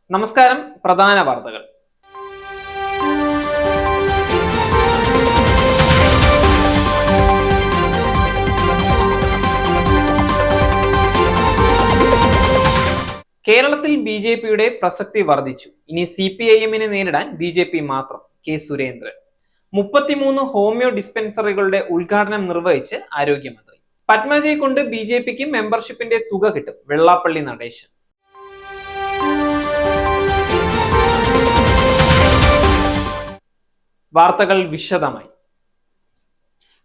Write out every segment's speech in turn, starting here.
നമസ്കാരം. പ്രധാന വാർത്തകൾ. കേരളത്തിൽ ബി.ജെ.പിയുടെ പ്രസക്തി വർദ്ധിച്ചു. ഇനി CPIM-നെ നേരിടാൻ ബി.ജെ.പി മാത്രം. കെ സുരേന്ദ്രൻ 33 ഹോമിയോ ഡിസ്പെൻസറികളുടെ ഉദ്ഘാടനം നിർവഹിച്ച് ആരോഗ്യമന്ത്രി. പത്മജയെ കൊണ്ട് ബി.ജെ.പിക്ക് മെമ്പർഷിപ്പിന്റെ തുക കിട്ടും. വെള്ളാപ്പള്ളി നടേശൻ. വാർത്തകൾ വിശദമായി.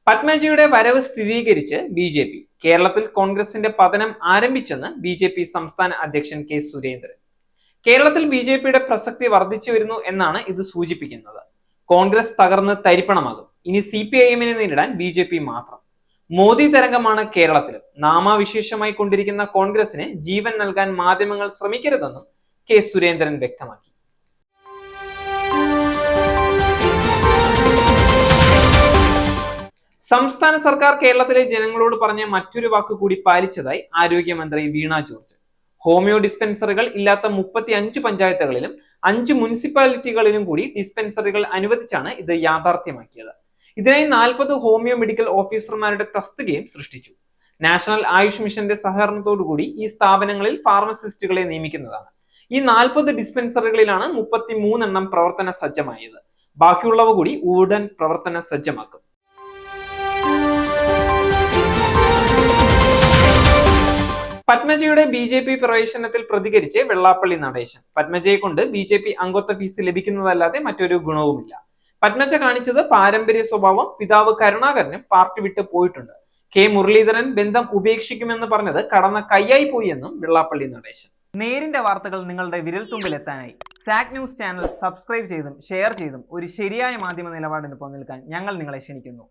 പത്മജിയുടെ വരവ് സ്ഥിരീകരിച്ച് ബി.ജെ.പി. കേരളത്തിൽ കോൺഗ്രസിന്റെ പതനം ആരംഭിച്ചെന്ന് ബി.ജെ.പി. സംസ്ഥാന അധ്യക്ഷൻ കെ സുരേന്ദ്രൻ. കേരളത്തിൽ ബി.ജെ.പിയുടെ പ്രസക്തി വർദ്ധിച്ചു വരുന്നു എന്നാണ് ഇത് സൂചിപ്പിക്കുന്നത്. കോൺഗ്രസ് തകർന്ന് തരിപ്പണമാകും. ഇനി CPIM-നെ നേരിടാൻ ബി.ജെ.പി. മാത്രം. മോദി തരംഗമാണ് കേരളത്തിലും. നാമാവിശേഷമായി കൊണ്ടിരിക്കുന്ന കോൺഗ്രസിന് ജീവൻ നൽകാൻ മാധ്യമങ്ങൾ ശ്രമിക്കരുതെന്നും കെ സുരേന്ദ്രൻ വ്യക്തമാക്കി. സംസ്ഥാന സർക്കാർ കേരളത്തിലെ ജനങ്ങളോട് പറഞ്ഞ മറ്റൊരു വാക്ക് കൂടി പാലിച്ചതായി ആരോഗ്യമന്ത്രി വീണ ജോർജ്. ഹോമിയോ ഡിസ്പെൻസറികൾ ഇല്ലാത്ത 35 പഞ്ചായത്തുകളിലും 5 മുനിസിപ്പാലിറ്റികളിലും കൂടി ഡിസ്പെൻസറികൾ അനുവദിച്ചാണ് ഇത് യാഥാർത്ഥ്യമാക്കിയത്. ഇതിനായി 40 ഹോമിയോ മെഡിക്കൽ ഓഫീസർമാരുടെ തസ്തികയും സൃഷ്ടിച്ചു. നാഷണൽ ആയുഷ് മിഷന്റെ സഹകരണത്തോടുകൂടി ഈ സ്ഥാപനങ്ങളിൽ ഫാർമസിസ്റ്റുകളെ നിയമിക്കുന്നതാണ്. ഈ 40 ഡിസ്പെൻസറികളിലാണ് 33 എണ്ണം പ്രവർത്തന സജ്ജമായത്. ബാക്കിയുള്ളവ കൂടി ഉടൻ പ്രവർത്തന സജ്ജമാക്കും. പത്മജയുടെ ബി.ജെ.പി. പ്രവേശനത്തിൽ പ്രതികരിച്ച് വെള്ളാപ്പള്ളി നടേശൻ. പത്മജയെ കൊണ്ട് ബി.ജെ.പി. അംഗത്വ ഫീസ് ലഭിക്കുന്നതല്ലാതെ മറ്റൊരു ഗുണവുമില്ല. പത്മജ കാണിച്ചത് പാരമ്പര്യ സ്വഭാവം. പിതാവ് കരുണാകരനും പാർട്ടി വിട്ട് പോയിട്ടുണ്ട്. കെ മുരളീധരൻ ബന്ധം ഉപേക്ഷിക്കുമെന്ന് പറഞ്ഞത് കടന്ന കൈയായി പോയി എന്നും വെള്ളാപ്പള്ളി നടേശൻ. നേരിന്റെ വാർത്തകൾ നിങ്ങളുടെ വിരൽത്തുമ്പിൽ എത്താനായി സാക് ന്യൂസ് ചാനൽ സബ്സ്ക്രൈബ് ചെയ്തും ഷെയർ ചെയ്തും ഒരു ശരിയായ മാധ്യമ നിലപാടിന് നിൽക്കാൻ ഞങ്ങൾ നിങ്ങളെ ക്ഷണിക്കുന്നു.